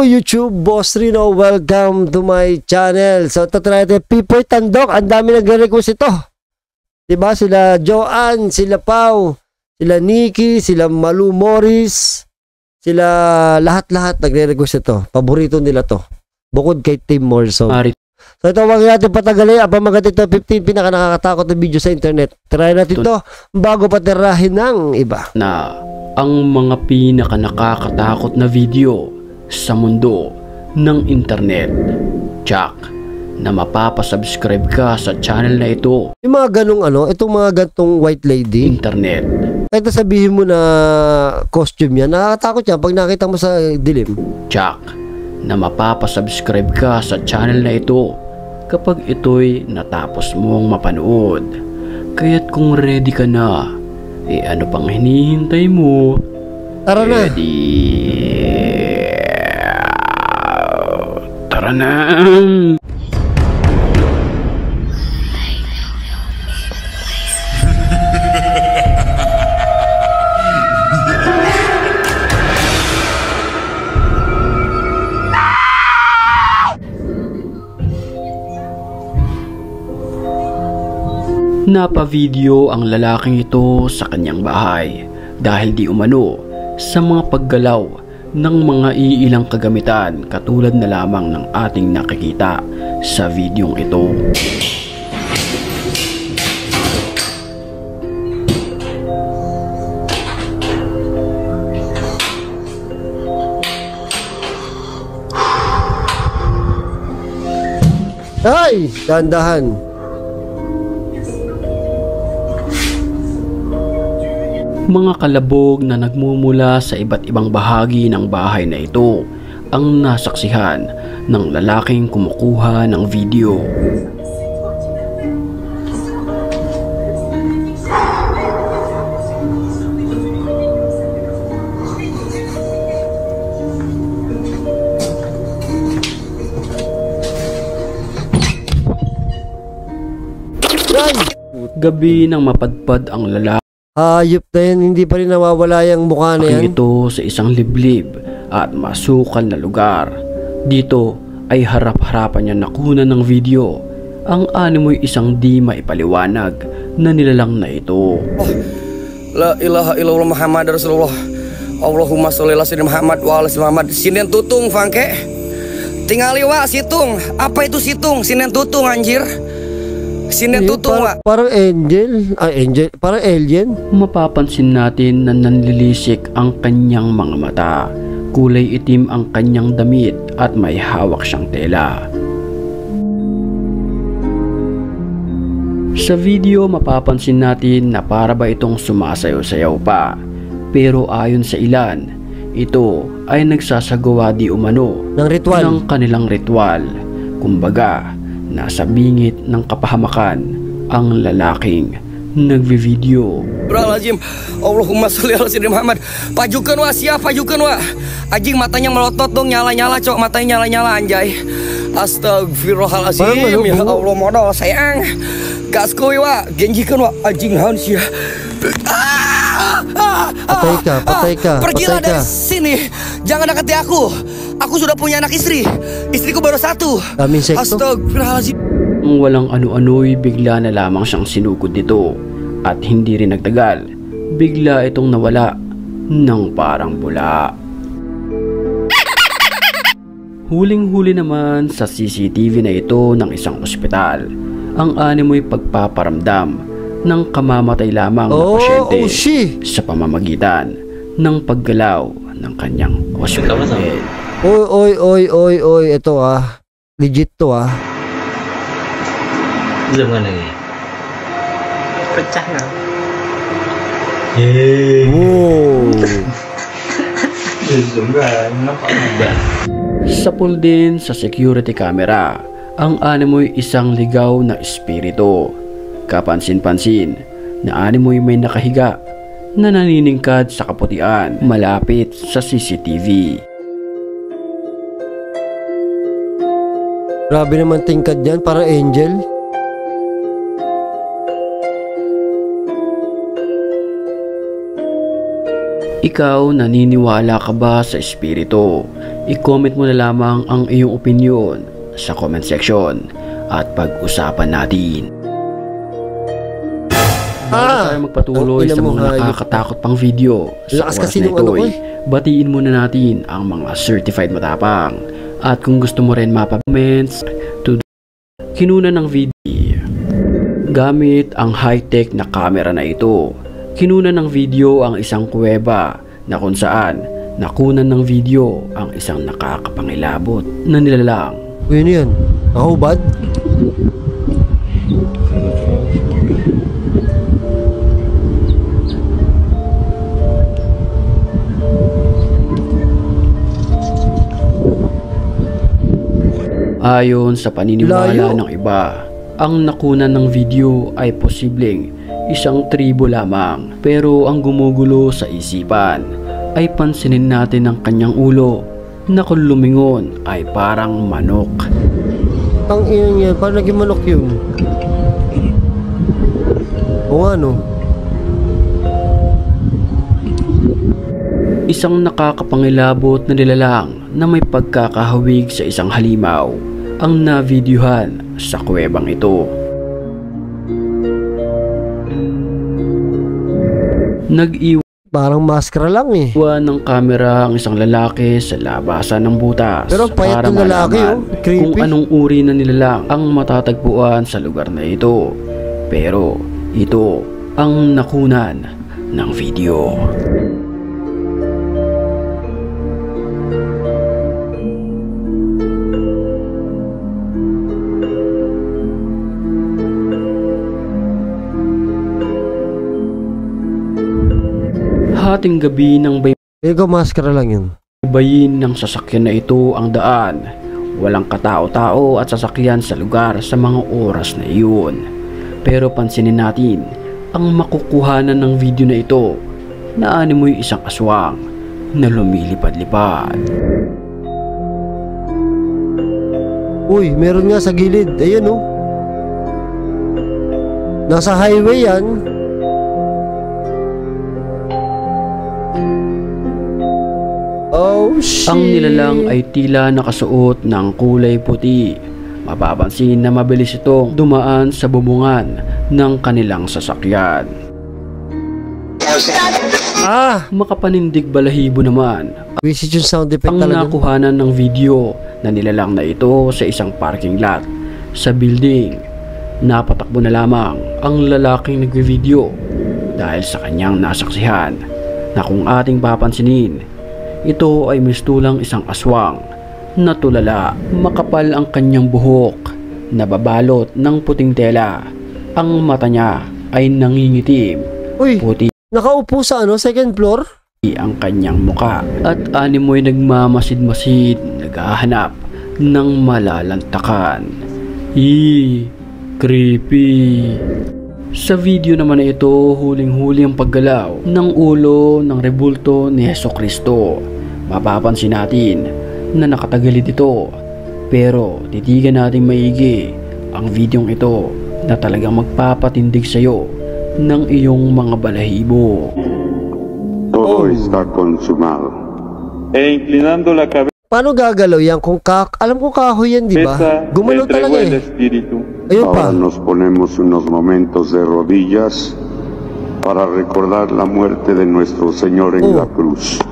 Hello YouTube, Boss Rino, welcome to my channel. So ito natin, Pipoy Tandok, ang dami nagre-request ito. Diba? Sila Joanne, sila Pau, sila Nikki, sila Malu Morris, sila lahat-lahat nagre-request ito. Paborito nila to. Bukod kay Tim Morrison. So ito, wag natin patagalin. Abang maganda ito, 15 pinaka nakakatakot na video sa internet. Try natin ito bago patirahin ng iba. Na ang mga pinaka nakakatakot na video sa mundo ng internet. Jack, na mapapasubscribe ka sa channel na ito. Yung mga ganong itong mga gantong white lady. Internet. Kahit sabihin mo na costume yan, nakakatakot yan pag nakita mo sa dilim. Jack, na mapapasubscribe ka sa channel na ito kapag ito'y natapos mong mapanood. Kaya't kung ready ka na, ano pang hinihintay mo? Tara na! Tara na! Napavideo ang lalaking ito sa kanyang bahay dahil di umano sa mga paggalaw ng mga iilang kagamitan katulad na lamang ng ating nakikita sa videong ito. Ay! Dahan-dahan! Mga kalabog na nagmumula sa iba't ibang bahagi ng bahay na ito ang nasaksihan ng lalaking kumukuha ng video. Gabi nang mapadpad ang lalaki. Hayop na yan, hindi pa rin nawawala yung mukha na yan. Ito sa isang liblib at masukal na lugar. Dito ay harap-harapan niya nakunan ng video. Ang animoy isang di maipaliwanag na nilalang na ito. La ilaha illallah Muhammad Rasulullah. Allahumma sholli ala sayyidina Muhammad wa ala Muhammad. Sinen tutung fangke. Tingali wa situng. Apa itu situng? Sinen tutung anjir. Sinen tutung wa. Parang angel. Angel. Parang alien. Mapapansin natin na nanlilisik ang kanyang mga mata. Kulay itim ang kanyang damit at may hawak siyang tela. Sa video mapapansin natin na para ba itong sumasayaw-sayaw pa. Pero ayon sa ilan, ito ay nagsasagawa di umano ng ritual. Ng kanilang ritual. Kumbaga, nasa bingit ng kapahamakan ang lalaking nagvi-video. Astagfirullahaladzim. Allahumma sholli ala sayyidina Muhammad. Pajukan wa, siap pajukan wa. Anjing matanya melotot dong, nyala-nyala cok, matanya nyala-nyala anjay. Astagfirullahaladzim. Ya Allah modal sayang. Gaskoi wa, genjikan wa, anjing hans ya. Patay ka. Pergilah dari sini. Jangan dekati aku. Aku sudah punya anak istri. Istriku baru satu. Astagfirullahaladzim. Walang ano-ano'y bigla na lamang siyang sinugod nito. At hindi rin nagtagal, bigla itong nawala ng parang bula. Huling-huli naman sa CCTV na ito ng isang ospital ang animoy pagpaparamdam ng kamamatay lamang na pasyente sa pamamagitan ng paggalaw ng kanyang hospital bed. Oy, ito legit to Zaman lagi. Pecah nggak? Wow. Sapul din sa security camera ang animoy isang ligaw na espiritu. Kapansin-pansin na animoy may nakahiga na naniningkad sa kaputian malapit sa CCTV. Grabe naman tingkad yan, parang angel. Ikaw, naniniwala ka ba sa espiritu? I-comment mo na lamang ang iyong opinion sa comment section at pag-usapan natin. Bago tayo magpatuloy sa mga nakakatakot pang video sa oras na ito, batiin muna natin ang mga certified matapang. At kung gusto mo rin mapa-comments to kinunan ng video gamit ang high-tech na camera na ito. Kinunan ng video ang isang kuweba na kung saan nakunan ng video ang isang nakakapangilabot na nilalang. Yun yan. Nakahubad? Ayon sa paniniwala ng iba, ang nakunan ng video ay posibleng isang tribo lamang, pero ang gumugulo sa isipan ay pansinin natin ang kanyang ulo na kung lumingon ay parang manok. Ang iyon yan, parang naging manok yun. O ano? Isang nakakapangilabot na nilalang na may pagkakahawig sa isang halimaw ang navideohan sa kuwebang ito. Parang maskara lang eh. Iwan ng kamera ang isang lalaki sa labasan ng butas. Pero payat ng lalaki oh. Creepy. Kung anong uri na nilalang ang matatagpuan sa lugar na ito. Pero ito ang nakunan ng video. Hating gabi ng maskara lang yun. Baybayin ng sasakyan na ito ang daan. Walang katao-tao at sasakyan sa lugar sa mga oras na iyon. Pero pansinin natin ang makukuhanan ng video na ito na animoy isang aswang na lumilipad-lipad. Uy, meron nga sa gilid. Ayan oh. Nasa highway yan. Oh, shit. Ang nilalang ay tila nakasuot ng kulay puti. Mapapansin na mabilis itong dumaan sa bubungan ng kanilang sasakyan. Makapanindig balahibo naman Visit yung sound effect ang talaga. nakuhanan ng video na nilalang na ito sa isang parking lot sa building. Napatakbo na lamang ang lalaking nagvi-video dahil sa kanyang nasaksihan na kung ating papansinin, ito ay mistulang isang aswang na tulala. Makapal ang kanyang buhok na babalot ng puting tela. Ang mata niya ay nangingitim. Uy, puti nakaupo sa second floor? Ang kanyang muka at animoy nagmamasid-masid, naghahanap ng malalantakan. Creepy. Sa video naman na ito, huling-huli ang paggalaw ng ulo ng rebulto ni Hesukristo. Mapapansin natin na nakatagilid ito, pero titigan natin maigi ang videong ito na talagang magpapatindig sa iyo ng iyong mga balahibo. Todo está consumado. E inclinando la cabeza. Paano gagalaw yan? Alam ko kahoy yan, di ba? Gumalaw talaga eh. Ayun pa. Ahora nos ponemos unos momentos de rodillas para recordar la muerte de nuestro Señor en la cruz.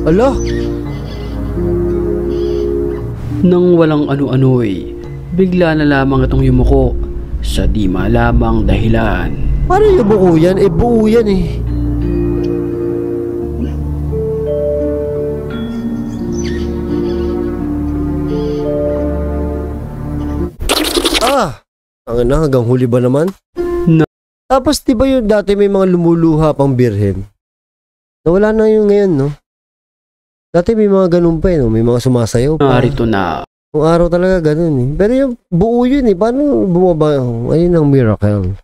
Ala? Nang walang ano-ano'y, bigla na lamang itong yumuko sa di malamang dahilan. Paano yung buo yan? Buo yan eh. Hanggang huli ba naman? Tapos diba yung dati may mga lumuluha pang birhen? Nawala na yung ngayon, no? Dati may mga ganun pa no? May mga sumasayaw pa. Narito na. Kung araw talaga ganun eh. Pero yung buo yun eh. Paano bumaba? Ayun ang miracle.